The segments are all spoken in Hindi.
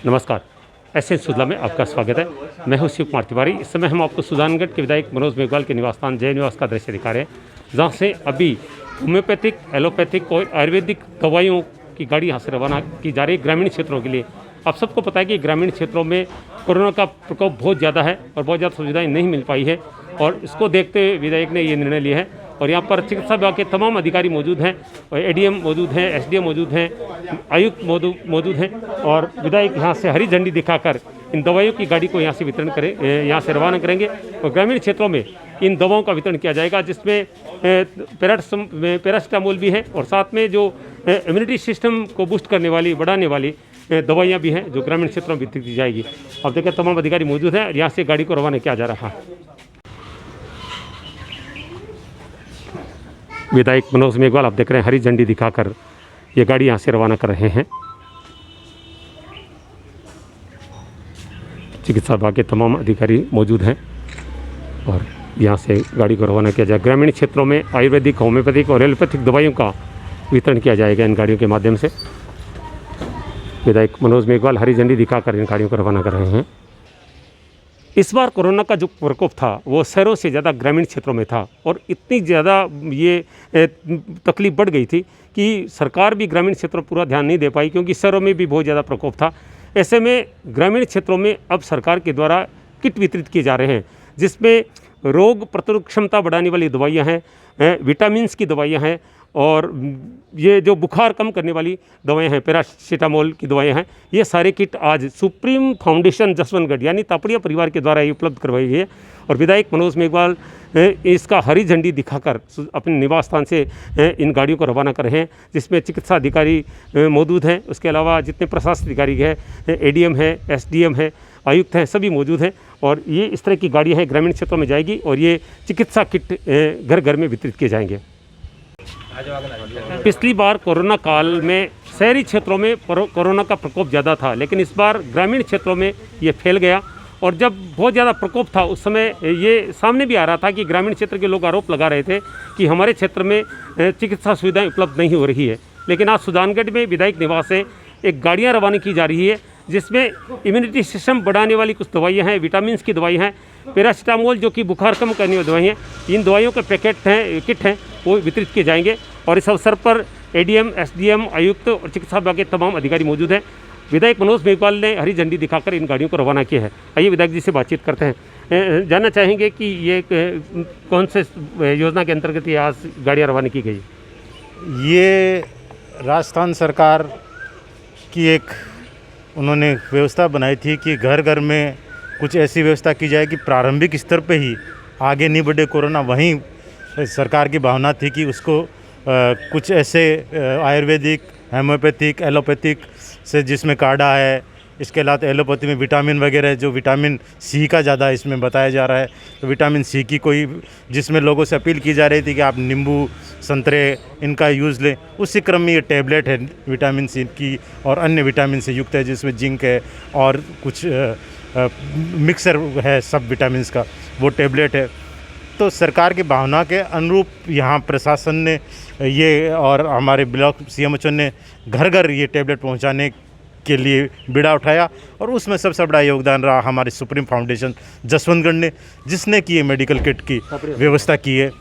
नमस्कार, एसएन सुजला में आपका स्वागत है। मैं हूं शिव कुमार तिवारी। इस समय हम आपको सुजानगढ़ के विधायक मनोज मेघवाल के निवास स्थान जय निवास का दृश्य दिखा रहे हैं, जहां से अभी होम्योपैथिक, एलोपैथिक और आयुर्वेदिक दवाइयों की गाड़ी यहाँ से रवाना की जा रही है ग्रामीण क्षेत्रों के लिए। आप सबको पता है कि ग्रामीण क्षेत्रों में कोरोना का प्रकोप बहुत ज़्यादा है और बहुत ज़्यादा सुविधाएँ नहीं मिल पाई है, और इसको देखते हुए विधायक ने ये निर्णय लिया है। और यहाँ पर चिकित्सा विभाग के तमाम अधिकारी मौजूद हैं, एडीएम मौजूद हैं, एसडीएम मौजूद हैं, आयुक्त मौजूद हैं, और विधायक यहाँ से हरी झंडी दिखाकर इन दवाइयों की गाड़ी को यहाँ से वितरण करें, यहाँ से रवाना करेंगे। और ग्रामीण क्षेत्रों में इन दवाओं का वितरण किया जाएगा, जिसमें पैरासिटामोल भी है और साथ में जो इम्यूनिटी सिस्टम को बूस्ट करने वाली, बढ़ाने वाली दवाइयाँ भी हैं, जो ग्रामीण क्षेत्रों में वितरित की जाएगी। अब देखिए तमाम अधिकारी मौजूद हैं और यहाँ से गाड़ी को रवाना किया जा रहा है। विधायक मनोज मेघवाल आप देख रहे हैं हरी झंडी दिखाकर ये गाड़ी यहाँ से रवाना कर रहे हैं। चिकित्सा विभाग के तमाम अधिकारी मौजूद हैं और यहाँ से गाड़ी को रवाना किया जाए। ग्रामीण क्षेत्रों में आयुर्वेदिक, होम्योपैथिक और एलोपैथिक दवाइयों का वितरण किया जाएगा इन गाड़ियों के माध्यम से। विधायक मनोज मेघवाल हरी झंडी दिखाकर इन गाड़ियों को रवाना कर रहे हैं। इस बार कोरोना का जो प्रकोप था वो शहरों से ज़्यादा ग्रामीण क्षेत्रों में था, और इतनी ज़्यादा ये तकलीफ बढ़ गई थी कि सरकार भी ग्रामीण क्षेत्रों पर पूरा ध्यान नहीं दे पाई, क्योंकि शहरों में भी बहुत ज़्यादा प्रकोप था। ऐसे में ग्रामीण क्षेत्रों में अब सरकार के द्वारा किट वितरित किए जा रहे हैं, जिसमें रोग प्रतिरोधक क्षमता बढ़ाने वाली दवाइयाँ हैं, विटामिन्स की दवाइयाँ हैं, और ये जो बुखार कम करने वाली दवाएं हैं, पैरासिटामोल की दवाएं हैं। ये सारे किट आज सुप्रीम फाउंडेशन जसवंतगढ़ यानी तापड़िया परिवार के द्वारा ये उपलब्ध करवाई गई है। और विधायक मनोज मेघवाल इसका हरी झंडी दिखाकर अपने निवास स्थान से इन गाड़ियों को रवाना कर रहे हैं, जिसमें चिकित्सा अधिकारी मौजूद हैं। उसके अलावा जितने प्रशासनिक अधिकारी हैं, एडीएम है, एसडीएम है, आयुक्त हैं, सभी मौजूद हैं। और ये इस तरह की गाड़ियाँ हैं ग्रामीण क्षेत्रों में जाएगी, और ये चिकित्सा किट घर घर में वितरित किए जाएंगे। पिछली बार कोरोना काल में शहरी क्षेत्रों में कोरोना का प्रकोप ज़्यादा था, लेकिन इस बार ग्रामीण क्षेत्रों में ये फैल गया। और जब बहुत ज़्यादा प्रकोप था उस समय ये सामने भी आ रहा था कि ग्रामीण क्षेत्र के लोग आरोप लगा रहे थे कि हमारे क्षेत्र में चिकित्सा सुविधाएं उपलब्ध नहीं हो रही है। लेकिन आज सुजानगढ़ में विधायक निवास से एक गाड़ियाँ रवाना की जा रही है, जिसमें इम्यूनिटी सिस्टम बढ़ाने वाली कुछ दवाइयाँ हैं, विटामिन्स की दवाई हैं, पैरासिटामोल जो कि बुखार कम करने वाली दवाई हैं। इन दवाइयों के पैकेट हैं, किट हैं, वो वितरित किए जाएंगे। और इस अवसर पर एडीएम, एसडीएम, आयुक्त और चिकित्सा विभाग के तमाम अधिकारी मौजूद हैं। विधायक मनोज मेघवाल ने हरी झंडी दिखाकर इन गाड़ियों को रवाना किया है। आइए विधायक जी से बातचीत करते हैं। जानना चाहेंगे कि ये कौन से योजना के अंतर्गत ये आज गाड़ियाँ रवाना की गई? ये राजस्थान सरकार की एक उन्होंने व्यवस्था बनाई थी कि घर घर में कुछ ऐसी व्यवस्था की जाए कि प्रारंभिक स्तर पे ही आगे नहीं बढ़े कोरोना। वहीं सरकार की भावना थी कि उसको कुछ ऐसे आयुर्वेदिक, होम्योपैथिक, एलोपैथिक से जिसमें काढ़ा है, इसके अलावा एलोपैथी में विटामिन वगैरह, जो विटामिन सी का ज़्यादा इसमें बताया जा रहा है, तो विटामिन सी की कोई जिसमें लोगों से अपील की जा रही थी कि आप नींबू, संतरे इनका यूज़ लें। उसी क्रम में ये टैबलेट है विटामिन सी की और अन्य विटामिन से युक्त है, जिसमें जिंक है और कुछ मिक्सर है सब विटामिन्स का, वो टैबलेट है। तो सरकार की भावना के अनुरूप यहाँ प्रशासन ने ये और हमारे ब्लॉक सीएमएचओ ने घर घर ये टैबलेट पहुँचाने के लिए बीड़ा उठाया, और उसमें सबसे बड़ा योगदान रहा हमारे सुप्रीम फाउंडेशन जसवंतगढ़ ने, जिसने कि ये मेडिकल किट की व्यवस्था की है।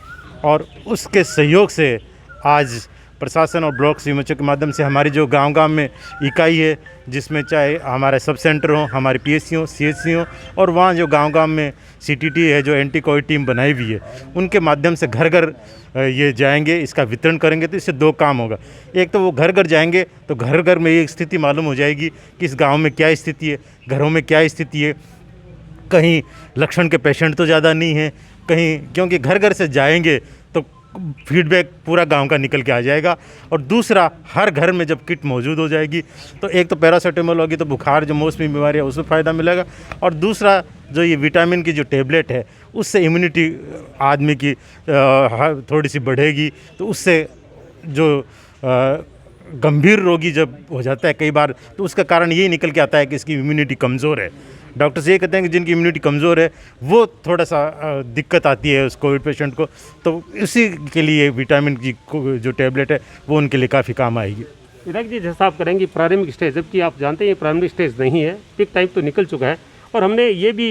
और उसके सहयोग से आज प्रशासन और ब्लॉक सीएमएचओ के माध्यम से हमारी जो गांव-गांव में इकाई है, जिसमें चाहे हमारे सब सेंटर हों, हमारे पीएचसी हों, सीएचसी हों, और वहाँ जो गांव-गांव में सीटीटी है, जो एंटी कोविड टीम बनाई हुई है, उनके माध्यम से घर घर ये जाएंगे, इसका वितरण करेंगे। तो इससे दो काम होगा। एक तो वो घर घर जाएंगे तो घर घर में ये स्थिति मालूम हो जाएगी कि इस गाँव में क्या स्थिति है, घरों में क्या स्थिति है, कहीं लक्षण के पेशेंट तो ज़्यादा नहीं है कहीं, क्योंकि घर घर से जाएंगे तो फीडबैक पूरा गांव का निकल के आ जाएगा। और दूसरा, हर घर में जब किट मौजूद हो जाएगी तो एक तो पैरासिटामोल होगी, तो बुखार जो मौसमी बीमारी है उसमें फ़ायदा मिलेगा, और दूसरा जो ये विटामिन की जो टैबलेट है उससे इम्यूनिटी आदमी की थोड़ी सी बढ़ेगी। तो उससे जो गंभीर रोगी जब हो जाता है कई बार, तो उसका कारण यही निकल के आता है कि इसकी इम्यूनिटी कमज़ोर है। डॉक्टर्स ये कहते हैं कि जिनकी इम्यूनिटी कमज़ोर है वो थोड़ा सा दिक्कत आती है उस कोविड पेशेंट को, तो इसी के लिए विटामिन की जो टैबलेट है वो उनके लिए काफ़ी काम आएगी। विधायक जी, जैसा आप करेंगे प्रारंभिक स्टेज, जबकि आप जानते हैं ये प्रारंभिक स्टेज नहीं है, पीक टाइम तो निकल चुका है। और हमने ये भी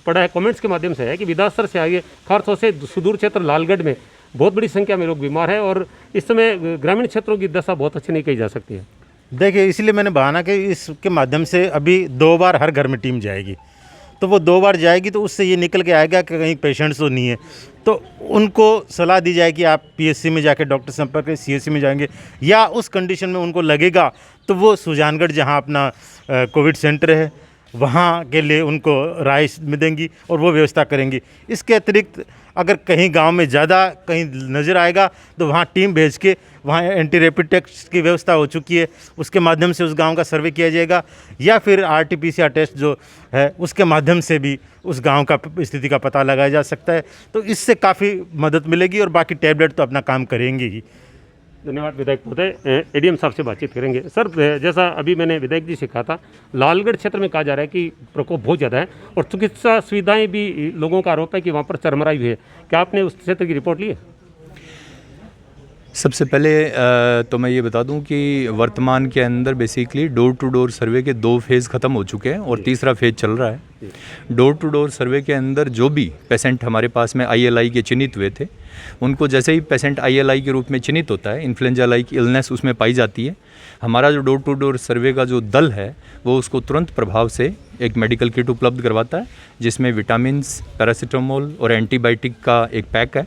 पढ़ा है कमेंट्स के माध्यम से है कि विदासर से आगे खासतौर से सुदूर क्षेत्र लालगढ़ में बहुत बड़ी संख्या में लोग बीमार हैं और इस समय ग्रामीण क्षेत्रों की दशा बहुत अच्छी नहीं कही जा सकती है। देखिए, इसलिए मैंने बहाना कि इसके माध्यम से अभी 2 बार हर घर में टीम जाएगी, तो वो 2 बार जाएगी तो उससे ये निकल के आएगा कि कहीं पेशेंट्स तो नहीं है, तो उनको सलाह दी जाए कि आप पीएचसी में जाके डॉक्टर संपर्क करें, सीएचसी में जाएंगे, या उस कंडीशन में उनको लगेगा तो वो सुजानगढ़ जहाँ अपना कोविड सेंटर है वहाँ के लिए उनको राय में देंगी और वो व्यवस्था करेंगी। इसके अतिरिक्त अगर कहीं गांव में ज़्यादा कहीं नज़र आएगा तो वहाँ टीम भेज के वहाँ एंटी रैपिड टेस्ट की व्यवस्था हो चुकी है, उसके माध्यम से उस गांव का सर्वे किया जाएगा, या फिर RT-PCR टेस्ट जो है उसके माध्यम से भी उस गांव का स्थिति का पता लगाया जा सकता है। तो इससे काफ़ी मदद मिलेगी और बाकी टैबलेट तो अपना काम करेंगे ही। धन्यवाद विधायक महोदय। एडीएम साहब से बातचीत करेंगे। सर, जैसा अभी मैंने विधायक जी से कहा था, लालगढ़ क्षेत्र में कहा जा रहा है कि प्रकोप बहुत ज़्यादा है और चिकित्सा सुविधाएं भी, लोगों का आरोप है कि वहाँ पर चरमराई हुई है। क्या आपने उस क्षेत्र की रिपोर्ट ली है? सबसे पहले तो मैं ये बता दूं कि वर्तमान के अंदर basically door to door survey के 2 फेज़ ख़त्म हो चुके हैं और तीसरा फेज़ चल रहा है। डोर टू डोर सर्वे के अंदर जो भी पेशेंट हमारे पास में ILI के चिन्हित हुए थे, उनको जैसे ही पेशेंट ILI के रूप में चिन्हित होता है, इन्फ्लुएंजा लाइक इलनेस उसमें पाई जाती है, हमारा जो डोर टू डोर सर्वे का जो दल है वो उसको तुरंत प्रभाव से एक मेडिकल किट उपलब्ध करवाता है, जिसमें विटामिन्स, पैरासीटामोल और एंटीबायोटिक का एक पैक है,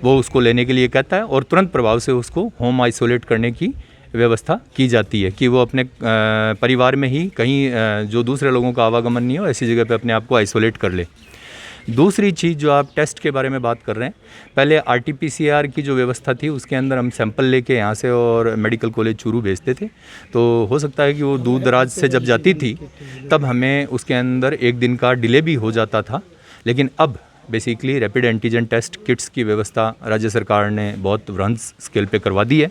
वो उसको लेने के लिए कहता है और तुरंत प्रभाव से उसको होम आइसोलेट करने की व्यवस्था की जाती है कि वो अपने परिवार में ही कहीं जो दूसरे लोगों का आवागमन नहीं हो, ऐसी जगह पे अपने आप को आइसोलेट कर ले। दूसरी चीज़ जो आप टेस्ट के बारे में बात कर रहे हैं, पहले RT-PCR की जो व्यवस्था थी उसके अंदर हम सैंपल लेके यहाँ से और मेडिकल कॉलेज चूरू भेजते थे, तो हो सकता है कि वो दूर दराज से जब जाती थी तब हमें उसके अंदर 1 दिन का डिले भी हो जाता था। लेकिन अब basically rapid antigen test kits की व्यवस्था राज्य सरकार ने बहुत वृहद स्केल पे करवा दी है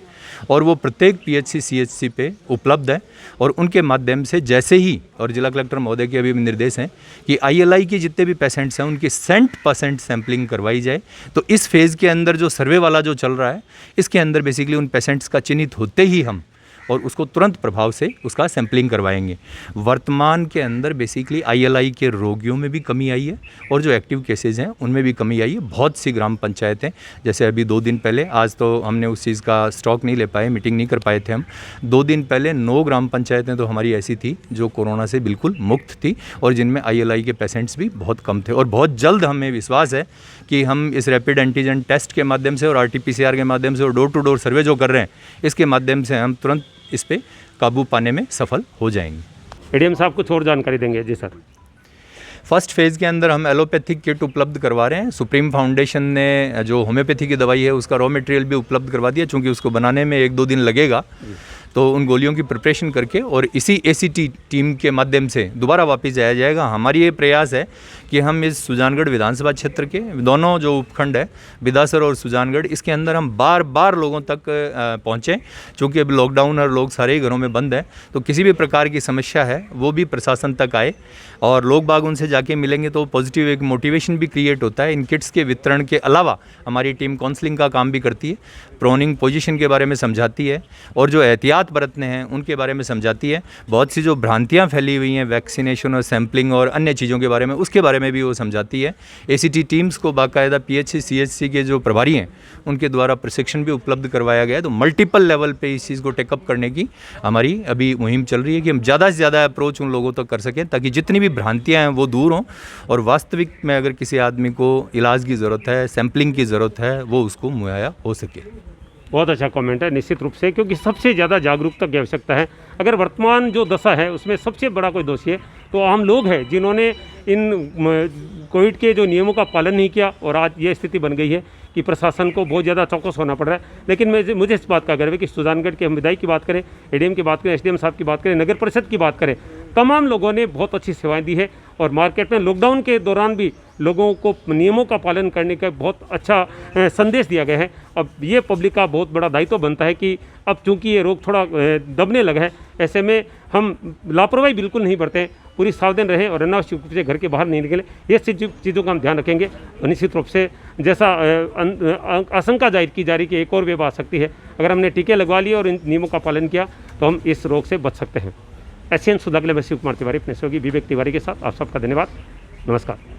और वो प्रत्येक PHC CHC पे उपलब्ध है और उनके माध्यम से जैसे ही, और जिला कलेक्टर महोदय के अभी निर्देश हैं कि ILI के जितने भी पेशेंट्स हैं उनकी 100% सैम्पलिंग करवाई जाए। तो इस फेज़ के अंदर जो सर्वे वाला जो चल रहा है, इसके अंदर बेसिकली उन पेशेंट्स का चिन्हित होते ही हम और उसको तुरंत प्रभाव से उसका सैम्पलिंग करवाएंगे। वर्तमान के अंदर बेसिकली ILI के रोगियों में भी कमी आई है और जो एक्टिव केसेज हैं उनमें भी कमी आई है। बहुत सी ग्राम पंचायतें, जैसे अभी 2 दिन पहले, आज तो हमने उस चीज़ का स्टॉक नहीं ले पाए, मीटिंग नहीं कर पाए थे हम, 2 दिन पहले 9 ग्राम पंचायतें तो हमारी ऐसी थी जो कोरोना से बिल्कुल मुक्त थी और जिनमें ILI के पेशेंट्स भी बहुत कम थे। और बहुत जल्द हमें विश्वास है कि हम इस रैपिड एंटीजन टेस्ट के माध्यम से और RT-PCR के माध्यम से और डोर टू डोर सर्वे जो कर रहे हैं, इसके माध्यम से हम तुरंत इस पे काबू पाने में सफल हो जाएंगे। एडीएम साहब कुछ और जानकारी देंगे? जी सर। फर्स्ट फेज़ के अंदर हम एलोपैथिक किट उपलब्ध करवा रहे हैं। सुप्रीम फाउंडेशन ने जो होम्योपैथी की दवाई है उसका रॉ मटेरियल भी उपलब्ध करवा दिया, चूँकि उसको बनाने में 1-2 दिन लगेगा, तो उन गोलियों की प्रिपरेशन करके और इसी ACT टीम के माध्यम से दोबारा वापस जाया जाएगा। हमारी ये प्रयास है कि हम इस सुजानगढ़ विधानसभा क्षेत्र के दोनों जो उपखंड है, बिदासर और सुजानगढ़, इसके अंदर हम बार बार लोगों तक पहुँचें। चूँकि अब लॉकडाउन और लोग सारे ही घरों में बंद हैं, तो किसी भी प्रकार की समस्या है वो भी प्रशासन तक आए और लोग बाग उनसे जाके मिलेंगे तो पॉजिटिव एक मोटिवेशन भी क्रिएट होता है। इन किट्स के वितरण के अलावा हमारी टीम काउंसलिंग का काम भी करती है, प्रोनिंग पोजीशन के बारे में समझाती है और जो एहतियात बरतने हैं उनके बारे में समझाती है। बहुत सी जो भ्रांतियाँ फैली हुई हैं वैक्सीनेशन और सैम्पलिंग और अन्य चीज़ों के बारे में, उसके बारे में भी वो समझाती है। ACT टीम्स को बाकायदा PHC CHC के जो प्रभारी हैं उनके द्वारा प्रशिक्षण भी उपलब्ध करवाया गया है। तो मल्टीपल लेवल पे इस चीज़ को टेकअप करने की हमारी अभी मुहिम चल रही है कि हम ज़्यादा से ज़्यादा अप्रोच उन लोगों तक कर सकें ताकि जितनी भी भ्रांतियाँ हैं वो दूर हों और वास्तविक में अगर किसी आदमी को इलाज की ज़रूरत है, सैम्पलिंग की ज़रूरत है, वो उसको मुहैया हो सके। बहुत अच्छा कमेंट है, निश्चित रूप से, क्योंकि सबसे ज़्यादा जागरूकता की आवश्यकता है। अगर वर्तमान जो दशा है उसमें सबसे बड़ा कोई दोषी है तो आम लोग हैं जिन्होंने इन कोविड के जो नियमों का पालन नहीं किया और आज ये स्थिति बन गई है कि प्रशासन को बहुत ज़्यादा चौकस होना पड़ रहा है। लेकिन मुझे इस बात का गर्व है कि सुजानगढ़ के हम विधायक की बात करें, ADM की बात करें, SDM साहब की बात करें, नगर परिषद की बात करें, तमाम लोगों ने बहुत अच्छी सेवाएं दी है और मार्केट में लॉकडाउन के दौरान भी लोगों को नियमों का पालन करने का बहुत अच्छा संदेश दिया गया है। अब ये पब्लिक का बहुत बड़ा दायित्व बनता है कि अब चूंकि ये रोग थोड़ा दबने लगा है, ऐसे में हम लापरवाही बिल्कुल नहीं बरतें पूरी सावधान रहें और अनावश्यक रूप से घर के बाहर नहीं निकलें। ये चीज़ों का हम ध्यान रखेंगे तो निश्चित रूप से जैसा आशंका जाहिर की जा रही कि एक और वेव आ सकती है, अगर हमने टीके लगवा लिए और इन नियमों का पालन किया तो हम इस रोग से बच सकते हैं। एशियन सुधार के लिए मैं शिव कुमार तिवारी अपने सहयोगी विवेक तिवारी के साथ आप सबका धन्यवाद। नमस्कार।